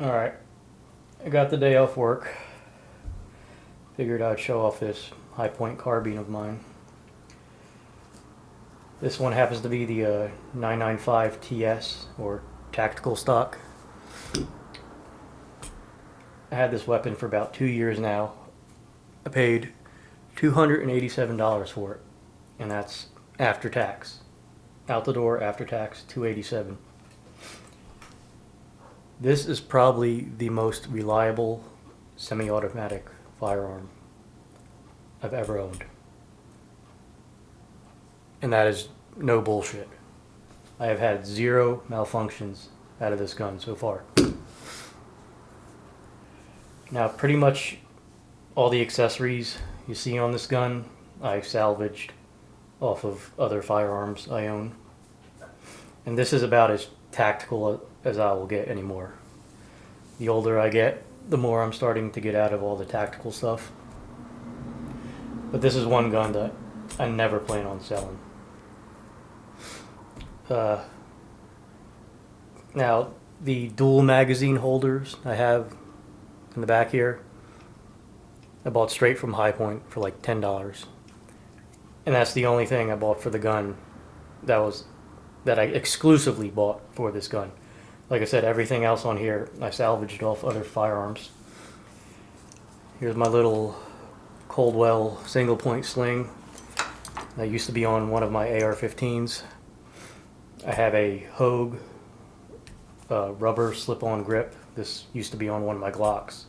Alright, I got the day off work. Figured I'd show off this high point carbine of mine. This one happens to be the 995 TS, or tactical stock. I had this weapon for about 2 years now. I paid $287 for it, and that's after tax. Out the door after tax, $287. This is probably the most reliable semi-automatic firearm I've ever owned. And that is no bullshit. I have had 0 malfunctions out of this gun so far. Now, pretty much all the accessories you see on this gun, I salvaged off of other firearms I own. And this is about as tactical as I will get anymore. The older I get, the more I'm starting to get out of all the tactical stuff. But this is one gun that I never plan on selling. Now, the dual magazine holders I have in the back here, I bought straight from High Point for like $10. And that's the only thing I bought for the gun that I exclusively bought for this gun. Like I said, everything else on here I salvaged off other firearms. Here's my little Coldwell single point sling that used to be on one of my AR-15s. I have a Hogue rubber slip-on grip. This used to be on one of my Glocks.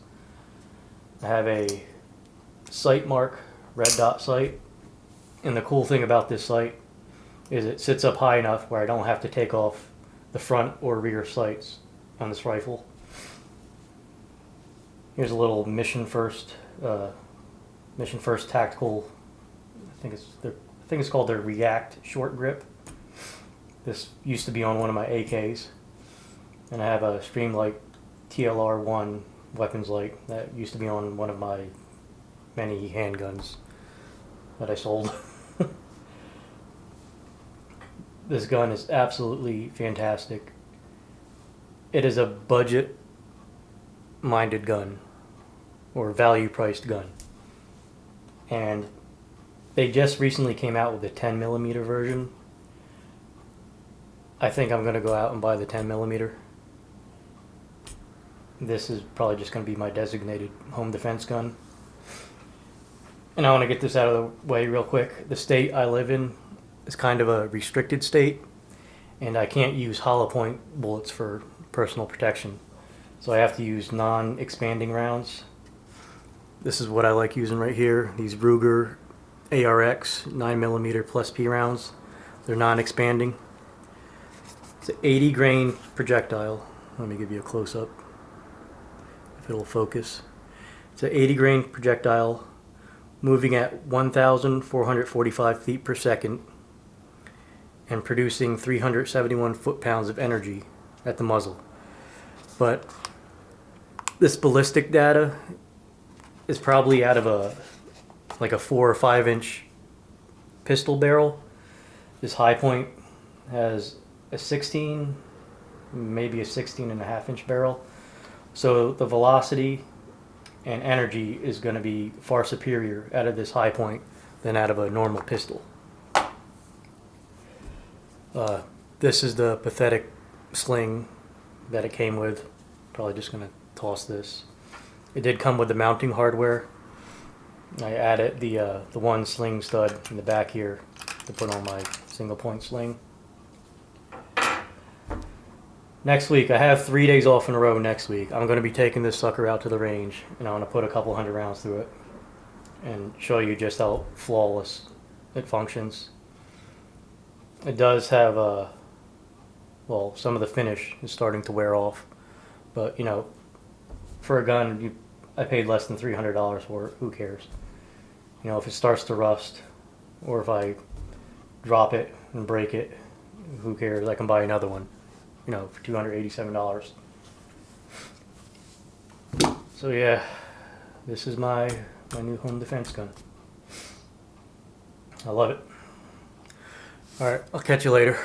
I have a sight mark red dot sight, and the cool thing about this sight is it sits up high enough where I don't have to take off the front or rear sights on this rifle. Here's a little Mission First tactical. I think it's called their React short grip. This used to be on one of my AKs, and I have a Streamlight TLR1 weapons light that used to be on one of my many handguns that I sold. This gun is absolutely fantastic. It is a budget-minded gun, or value-priced gun. And they just recently came out with a 10mm version. I think I'm going to go out and buy the 10mm. This is probably just going to be my designated home defense gun. And I want to get this out of the way real quick. The state I live in is kind of a restricted state, and I can't use hollow point bullets for personal protection. So I have to use non-expanding rounds. This is what I like using right here. These Ruger ARX 9mm plus P rounds. They're non-expanding. It's an 80 grain projectile. Let me give you a close-up if it'll focus. It's an 80 grain projectile moving at 1,445 feet per second and producing 371 foot-pounds of energy at the muzzle. But this ballistic data is probably out of a 4 or 5 inch pistol barrel. This High Point has a 16, maybe a 16.5 inch barrel. So the velocity and energy is going to be far superior out of this High Point than out of a normal pistol. This is the pathetic sling that it came with. Probably just going to toss this. It did come with the mounting hardware. I added the one sling stud in the back here to put on my single point sling. Next week, I have 3 days off in a row next week. I'm going to be taking this sucker out to the range, and I'm going to put a couple hundred rounds through it and show you just how flawless it functions. It does have well, some of the finish is starting to wear off, but you know, for a gun, I paid less than $300 for it. Who cares? You know, if it starts to rust, or if I drop it and break it, who cares? I can buy another one, you know, for $287. So yeah, this is my new home defense gun. I love it. All right, I'll catch you later.